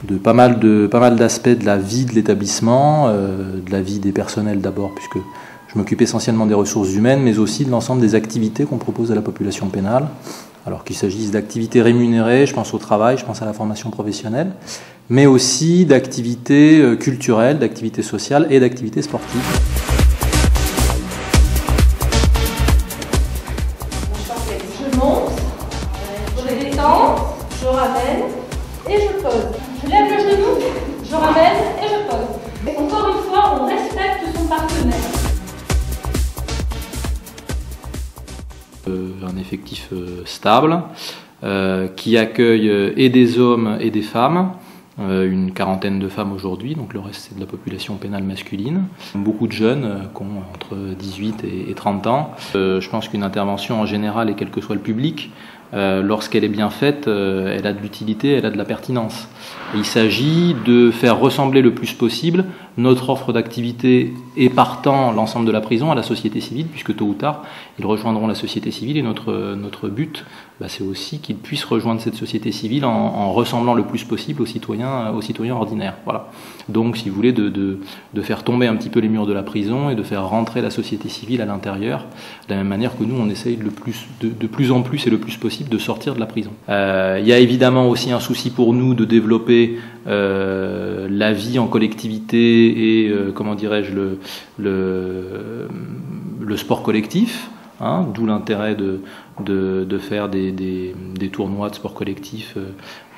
de pas mal d'aspects de la vie de l'établissement, de la vie des personnels d'abord, puisque je m'occupe essentiellement des ressources humaines, mais aussi de l'ensemble des activités qu'on propose à la population pénale. Alors qu'il s'agisse d'activités rémunérées, je pense au travail, je pense à la formation professionnelle, mais aussi d'activités culturelles, d'activités sociales et d'activités sportives. Je monte, je détends, je ramène et je pose. Je lève le genou, je ramène et je pose. Encore une fois, on respecte son partenaire. Un effectif stable qui accueille et des hommes et des femmes, une quarantaine de femmes aujourd'hui, donc le reste c'est de la population pénale masculine. Beaucoup de jeunes qui ont entre 18 et 30 ans. Je pense qu'une intervention en général, et quel que soit le public, lorsqu'elle est bien faite, elle a de l'utilité, elle a de la pertinence. Et il s'agit de faire ressembler le plus possible notre offre d'activité et partant l'ensemble de la prison à la société civile, puisque tôt ou tard, ils rejoindront la société civile et notre but, c'est aussi qu'ils puissent rejoindre cette société civile en ressemblant le plus possible aux citoyens ordinaires. Voilà. Donc, si vous voulez, de faire tomber un petit peu les murs de la prison et de faire rentrer la société civile à l'intérieur, de la même manière que nous, on essaye de plus en plus et le plus possible de sortir de la prison. Il y a évidemment aussi un souci pour nous de développer la vie en collectivité et, comment dirais-je, le sport collectif, d'où l'intérêt de faire des tournois de sport collectif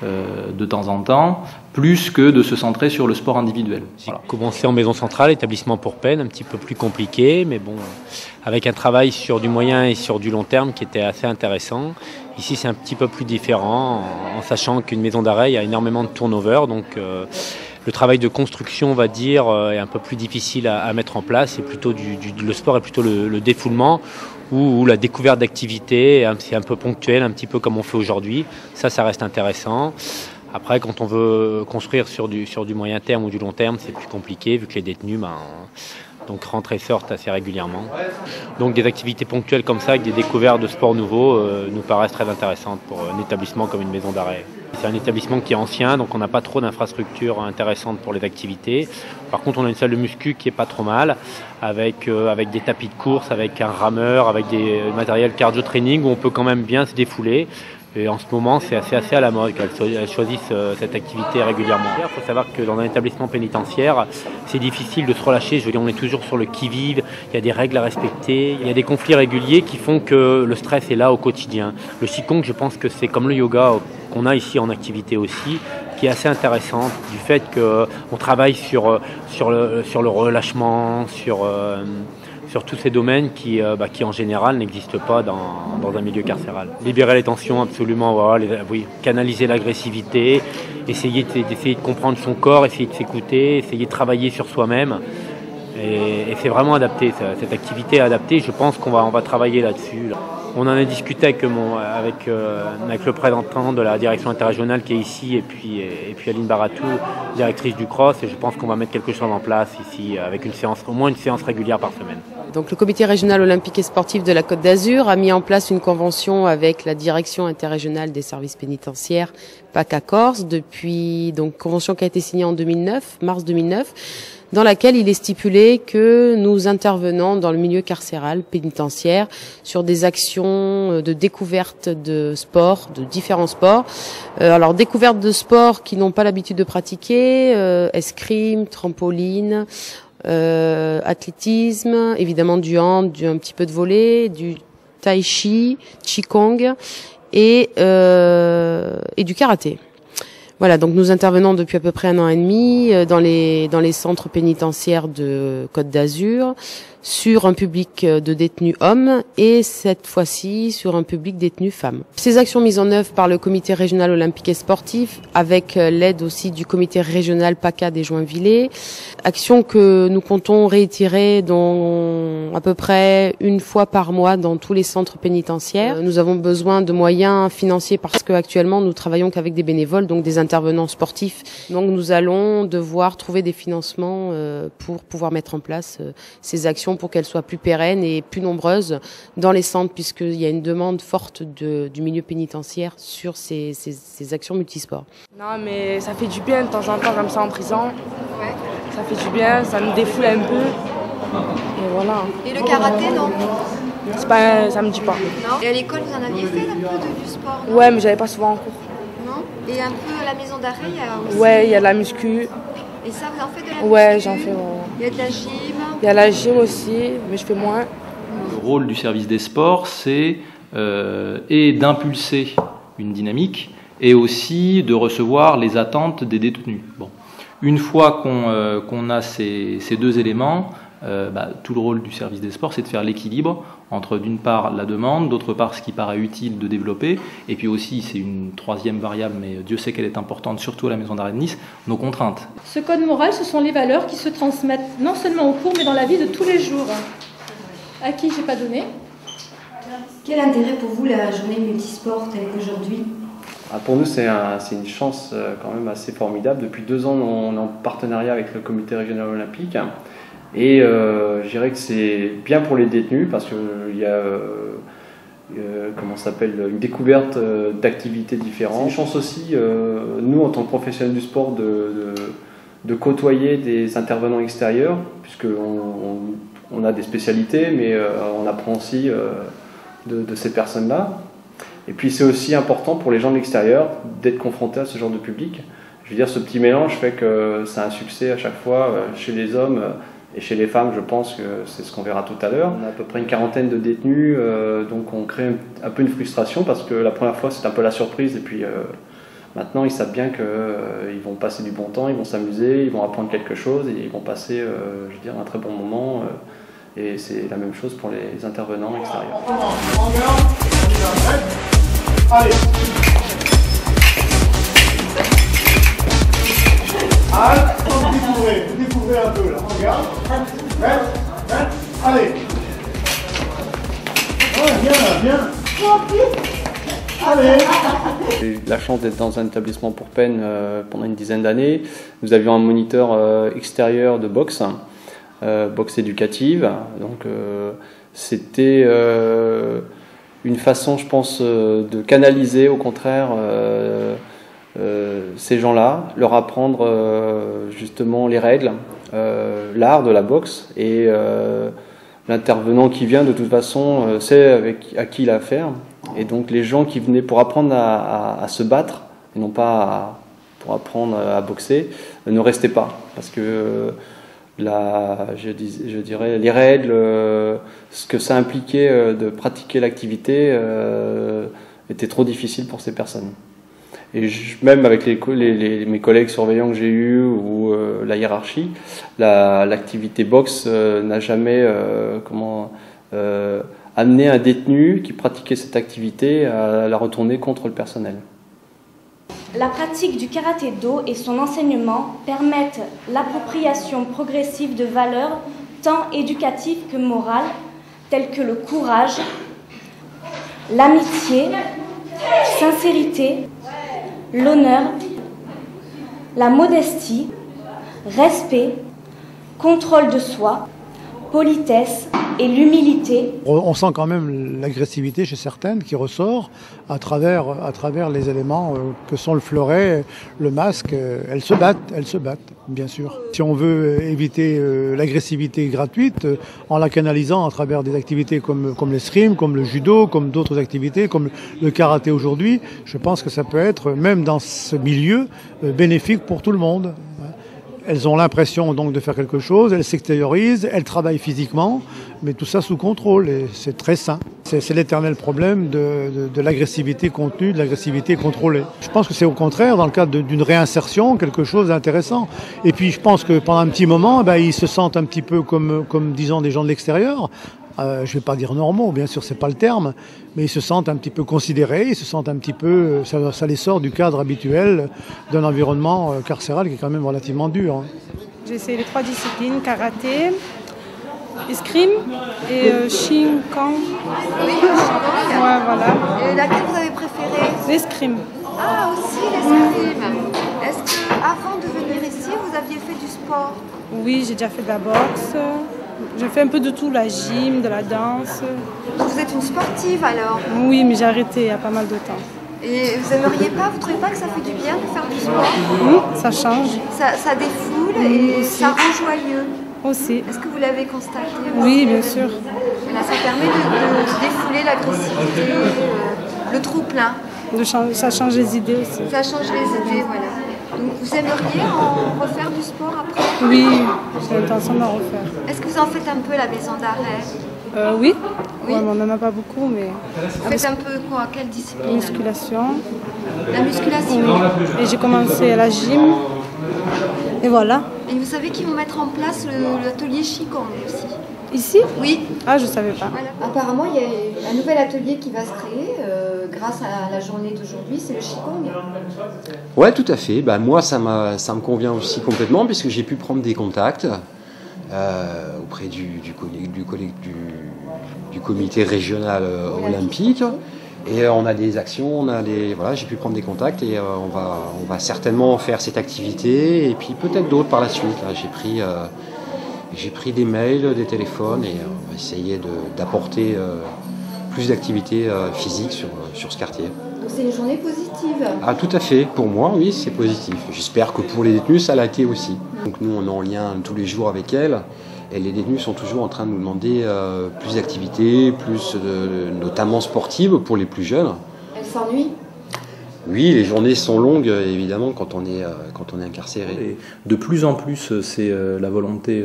de temps en temps, plus que de se centrer sur le sport individuel. J'ai commencé en maison centrale, établissement pour peine, un petit peu plus compliqué, mais bon, avec un travail sur du moyen et sur du long terme qui était assez intéressant. Ici, c'est un petit peu plus différent, en sachant qu'une maison d'arrêt, il y a énormément de turnover, donc le travail de construction, on va dire, est un peu plus difficile à mettre en place. C'est plutôt le sport est plutôt le défoulement ou la découverte d'activités. C'est un peu ponctuel, un petit peu comme on fait aujourd'hui. Ça reste intéressant. Après, quand on veut construire sur du moyen terme ou du long terme, c'est plus compliqué vu que les détenus donc rentrent et sortent assez régulièrement. Donc des activités ponctuelles comme ça, avec des découvertes de sports nouveaux, nous paraissent très intéressantes pour un établissement comme une maison d'arrêt. C'est un établissement qui est ancien, donc on n'a pas trop d'infrastructures intéressantes pour les activités. Par contre, on a une salle de muscu qui est pas trop mal, avec des tapis de course, avec un rameur, avec des matériels cardio training où on peut quand même bien se défouler. Et en ce moment, c'est assez à la mode qu'elles choisissent cette activité régulièrement. Il faut savoir que dans un établissement pénitentiaire, c'est difficile de se relâcher. Je veux dire, on est toujours sur le qui-vive, il y a des règles à respecter, il y a des conflits réguliers qui font que le stress est là au quotidien. Le Qigong, je pense que c'est comme le yoga qu'on a ici en activité aussi, qui est assez intéressante du fait qu'on travaille sur le relâchement, sur tous ces domaines qui en général n'existent pas dans un milieu carcéral. Libérer les tensions, absolument, voilà, canaliser l'agressivité, essayer de comprendre son corps, essayer de s'écouter, essayer de travailler sur soi-même. Et c'est vraiment adapté, cette activité est adaptée, je pense qu'on va travailler là-dessus. On en a discuté avec le représentant de la direction interrégionale qui est ici et puis Aline Baratou, directrice du CROSS, et je pense qu'on va mettre quelque chose en place ici avec au moins une séance régulière par semaine. Donc le comité régional olympique et sportif de la Côte d'Azur a mis en place une convention avec la direction interrégionale des services pénitentiaires PACA Corse depuis convention qui a été signée en mars 2009. Dans laquelle il est stipulé que nous intervenons dans le milieu carcéral pénitentiaire sur des actions de découverte de sport, de différents sports. Alors découverte de sports qui n'ont pas l'habitude de pratiquer, escrime, trampoline, athlétisme, évidemment du hand, un petit peu de volley, du tai chi, qigong et du karaté. Voilà, donc nous intervenons depuis à peu près 1 an et demi dans les centres pénitentiaires de Côte d'Azur sur un public de détenus hommes et cette fois-ci sur un public détenu femmes. Ces actions mises en œuvre par le comité régional olympique et sportif avec l'aide aussi du comité régional PACA des Joinvillers, actions que nous comptons réitérer dans à peu près 1 fois par mois dans tous les centres pénitentiaires. Nous avons besoin de moyens financiers parce que actuellement nous travaillons qu'avec des bénévoles, donc des intervenants sportifs. Donc nous allons devoir trouver des financements pour pouvoir mettre en place ces actions améliorations pour qu'elles soient plus pérennes et plus nombreuses dans les centres, puisqu'il y a une demande forte du milieu pénitentiaire sur ces actions multisports. Non, mais ça fait du bien de temps en temps comme ça en prison. Ouais. Ça fait du bien, ça nous défoule un peu. Et voilà. Et le karaté, non? C'est pas, ça me dit pas. Non. Et à l'école, vous en aviez fait un peu du sport? Non? Ouais, mais j'avais pas souvent en cours. Non. Et un peu à la maison d'arrêt, il y a aussi... Ouais, il y a de la muscu. Et ça, vous en faites de la muscu? Ouais, j'en fais. Ouais. Il y a de la gym? Il y a la gym aussi, mais je fais moins. Le rôle du service des sports, c'est et d'impulser une dynamique et aussi de recevoir les attentes des détenus. Bon. Une fois qu'on a ces deux éléments, tout le rôle du service des sports, c'est de faire l'équilibre entre d'une part la demande, d'autre part ce qui paraît utile de développer, et puis aussi, c'est une troisième variable, mais Dieu sait qu'elle est importante, surtout à la maison d'arrêt de Nice, nos contraintes. Ce code moral, ce sont les valeurs qui se transmettent non seulement au cours, mais dans la vie de tous les jours. À qui j'ai pas donné? Quel intérêt pour vous la journée multisport telle qu'aujourd'hui? Pour nous, c'est une chance quand même assez formidable. Depuis 2 ans, on est en partenariat avec le comité régional olympique. Et je dirais que c'est bien pour les détenus parce qu'il y a une découverte d'activités différentes. C'est une chance aussi, nous, en tant que professionnels du sport, de côtoyer des intervenants extérieurs, puisqu'on a des spécialités, mais on apprend aussi de ces personnes-là. Et puis c'est aussi important pour les gens de l'extérieur d'être confrontés à ce genre de public. Je veux dire, ce petit mélange fait que c'est un succès à chaque fois chez les hommes et chez les femmes. Je pense que c'est ce qu'on verra tout à l'heure. On a à peu près une quarantaine de détenus, donc on crée un peu une frustration parce que la première fois c'est un peu la surprise et puis maintenant ils savent bien qu'ils vont passer du bon temps, ils vont s'amuser, ils vont apprendre quelque chose et ils vont passer je veux dire, un très bon moment. Et c'est la même chose pour les intervenants extérieurs. Allez. Vous découvrez un peu là. Regarde. Allez. Ouais, bien. Allez. J'ai eu la chance d'être dans un établissement pour peine pendant une dizaine d'années. Nous avions un moniteur extérieur de boxe. Boxe éducative, donc c'était une façon, je pense, de canaliser au contraire ces gens-là, leur apprendre justement les règles, l'art de la boxe, et l'intervenant qui vient de toute façon sait à qui il a affaire, et donc les gens qui venaient pour apprendre à se battre, et non pas pour apprendre à boxer, ne restaient pas, parce que je dirais les règles, ce que ça impliquait de pratiquer l'activité était trop difficile pour ces personnes. Et même avec mes collègues surveillants que j'ai eus ou la hiérarchie, l'activité boxe n'a jamais amené un détenu qui pratiquait cette activité à la retourner contre le personnel. La pratique du karaté-do et son enseignement permettent l'appropriation progressive de valeurs tant éducatives que morales, telles que le courage, l'amitié, sincérité, l'honneur, la modestie, respect, contrôle de soi, politesse et l'humilité. On sent quand même l'agressivité chez certaines qui ressort à travers les éléments que sont le fleuret, le masque. Elles se battent, bien sûr. Si on veut éviter l'agressivité gratuite, en la canalisant à travers des activités comme l'escrime, comme le judo, comme d'autres activités, comme le karaté aujourd'hui, je pense que ça peut être, même dans ce milieu, bénéfique pour tout le monde. Elles ont l'impression donc de faire quelque chose, elles s'extériorisent, elles travaillent physiquement, mais tout ça sous contrôle et c'est très sain. C'est l'éternel problème de l'agressivité contenue, de l'agressivité contrôlée. Je pense que c'est au contraire, dans le cadre d'une réinsertion, quelque chose d'intéressant. Et puis je pense que pendant un petit moment, ils se sentent un petit peu comme disons des gens de l'extérieur. Je ne vais pas dire normaux, bien sûr, c'est pas le terme, mais ils se sentent un petit peu considérés, ils se sentent un petit peu, ça les sort du cadre habituel d'un environnement carcéral qui est quand même relativement dur. Hein. J'ai essayé les 3 disciplines, karaté, escrime et Shinkan. Oui, Shinkan. Ouais, voilà. Et laquelle vous avez préférée? L'escrime. Ah, aussi l'escrime. Est-ce qu'avant de venir ici, vous aviez fait du sport? Oui, j'ai déjà fait de la boxe. Je fais un peu de tout, la gym, de la danse. Vous êtes une sportive alors? Oui, mais j'ai arrêté il y a pas mal de temps. Et vous aimeriez pas, vous trouvez pas que ça fait du bien de faire du sport? Ça change. Ça défoule et ça rend joyeux. Aussi. Est-ce que vous l'avez constaté? Oui, bien sûr. Là, ça permet de défouler l'agressivité, le trop-plein. Ça change les idées aussi. Ça change les idées, voilà. Donc vous aimeriez en refaire du sport après? Oui, j'ai l'intention d'en refaire. Est-ce que vous en faites un peu à la maison d'arrêt? Oui. Oui. Ouais, on n'en a pas beaucoup, mais... Vous faites un peu quoi? Quelle discipline? Musculation. La musculation? Oui. Et j'ai commencé à la gym. Et voilà. Et vous savez qu'ils vont mettre en place l'atelier Qigong aussi? Ici? Oui. Ah, je ne savais pas. Voilà. Apparemment, il y a un nouvel atelier qui va se créer grâce à la journée d'aujourd'hui, c'est le Qigong. Ouais, tout à fait. Moi, ça me convient aussi complètement puisque j'ai pu prendre des contacts auprès du comité régional olympique. Et on a des actions, voilà, j'ai pu prendre des contacts et on va certainement faire cette activité et puis peut-être d'autres par la suite. Là, j'ai pris des mails, des téléphones et on va essayer d'apporter plus d'activités physiques sur ce quartier. Donc c'est une journée positive. Ah, tout à fait. Pour moi, oui, c'est positif. J'espère que pour les détenus, ça l'a été aussi. Donc nous, on est en lien tous les jours avec elles. Et les détenus sont toujours en train de nous demander plus d'activités, notamment sportives pour les plus jeunes. Elles s'ennuient? Oui, les journées sont longues, évidemment, quand on est incarcéré. Et de plus en plus, c'est la volonté,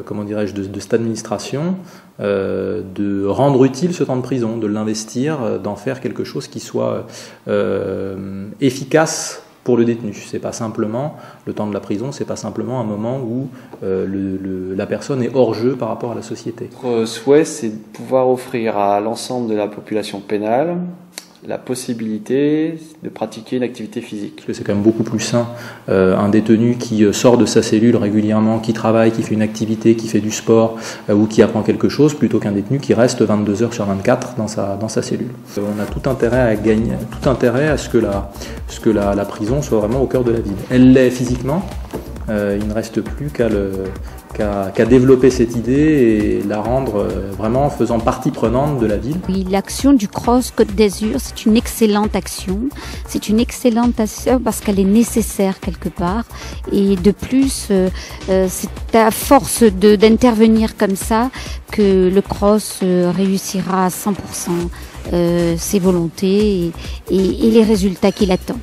comment dirais-je, de cette administration de rendre utile ce temps de prison, de l'investir, d'en faire quelque chose qui soit efficace pour le détenu. C'est pas simplement le temps de la prison, c'est pas simplement un moment où la personne est hors jeu par rapport à la société. Notre souhait, c'est de pouvoir offrir à l'ensemble de la population pénale la possibilité de pratiquer une activité physique. Parce que c'est quand même beaucoup plus sain un détenu qui sort de sa cellule régulièrement, qui travaille, qui fait une activité, qui fait du sport ou qui apprend quelque chose, plutôt qu'un détenu qui reste 22 heures sur 24 dans sa cellule. On a tout intérêt à gagner, tout intérêt à ce que la prison soit vraiment au cœur de la ville. Elle l'est physiquement, il ne reste plus qu'à développer cette idée et la rendre vraiment faisant partie prenante de la ville. Oui, l'action du CROSS Côte d'Azur, c'est une excellente action. C'est une excellente action parce qu'elle est nécessaire quelque part. Et de plus, c'est à force d'intervenir comme ça que le CROSS réussira à 100% ses volontés et les résultats qu'il attend.